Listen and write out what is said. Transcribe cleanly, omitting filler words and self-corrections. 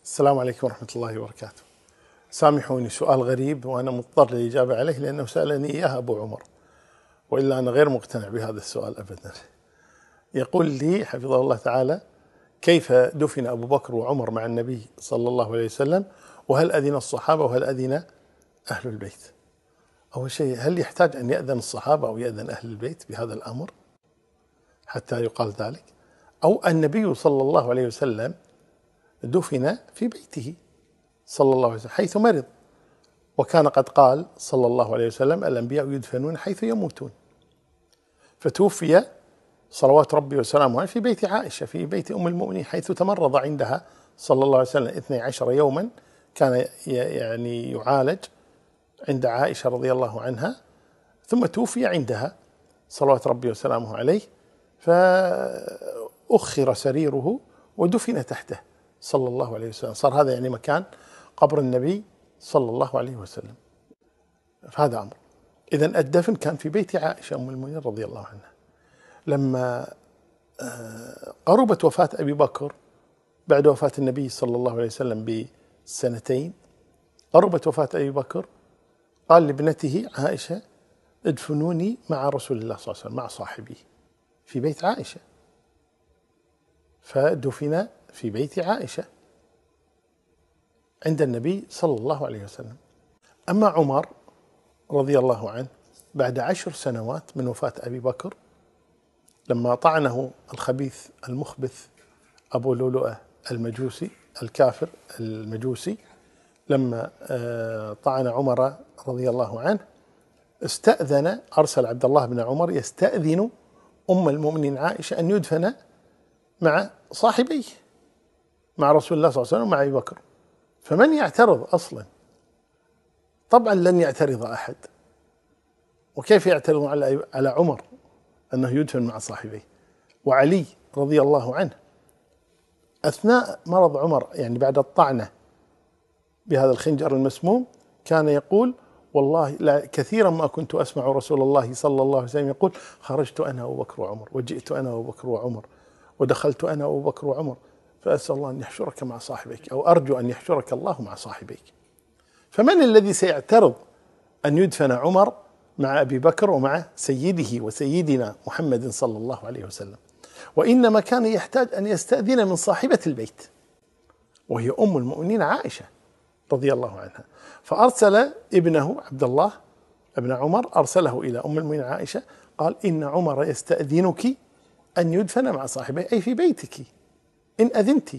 السلام عليكم ورحمة الله وبركاته. سامحوني، سؤال غريب وأنا مضطر للإجابة عليه لأنه سألني إياه أبو عمر، وإلا أنا غير مقتنع بهذا السؤال أبدا. يقول لي حفظه الله تعالى: كيف دفن أبو بكر وعمر مع النبي صلى الله عليه وسلم، وهل أذن الصحابة وهل أذن أهل البيت؟ أول شيء، هل يحتاج أن يأذن الصحابة أو يأذن أهل البيت بهذا الأمر حتى يقال ذلك؟ أو النبي صلى الله عليه وسلم دفن في بيته صلى الله عليه وسلم حيث مرض، وكان قد قال صلى الله عليه وسلم: الأنبياء يدفنون حيث يموتون. فتوفي صلوات ربي وسلامه عليه في بيت عائشة، في بيت أم المؤمنين، حيث تمرض عندها صلى الله عليه وسلم 12 يوما، كان يعني يعالج عند عائشة رضي الله عنها، ثم توفي عندها صلوات ربي وسلامه عليه، فأخر سريره ودفن تحته صلى الله عليه وسلم. صار هذا يعني مكان قبر النبي صلى الله عليه وسلم. فهذا أمر. إذن الدفن كان في بيت عائشة أم المؤمنين رضي الله عنها. لما قربت وفاة أبي بكر بعد وفاة النبي صلى الله عليه وسلم بسنتين، قربت وفاة أبي بكر، قال لابنته عائشة: ادفنوني مع رسول الله صلى الله عليه وسلم، مع صاحبي، في بيت عائشة. فدفن في بيت عائشة عند النبي صلى الله عليه وسلم. أما عمر رضي الله عنه، بعد 10 سنوات من وفاة أبي بكر، لما طعنه الخبيث المخبث أبو لؤلؤة المجوسي الكافر المجوسي، لما طعن عمر رضي الله عنه، أرسل عبد الله بن عمر يستأذن أم المؤمنين عائشة أن يدفن مع صاحبيه، مع رسول الله صلى الله عليه وسلم ومع أبي بكر. فمن يعترض أصلا؟ طبعا لن يعترض أحد. وكيف يعترض على عمر أنه يدفن مع صاحبيه؟ وعلي رضي الله عنه أثناء مرض عمر، يعني بعد الطعنة بهذا الخنجر المسموم، كان يقول: والله لا كثيرا ما كنت أسمع رسول الله صلى الله عليه وسلم يقول: خرجت أنا وأبو بكر وعمر، وجئت أنا وأبو بكر وعمر، ودخلت أنا وأبو بكر وعمر، فأسأل الله أن يحشرك مع صاحبيك، أو أرجو أن يحشرك الله مع صاحبيك. فمن الذي سيعترض أن يدفن عمر مع أبي بكر ومع سيده وسيدنا محمد صلى الله عليه وسلم؟ وإنما كان يحتاج أن يستأذن من صاحبة البيت، وهي أم المؤمنين عائشة رضي الله عنها. فأرسل ابنه عبد الله ابن عمر، أرسله إلى أم المؤمنين عائشة، قال: إن عمر يستأذنك أن يدفن مع صاحبه، أي في بيتك، إن أذنت.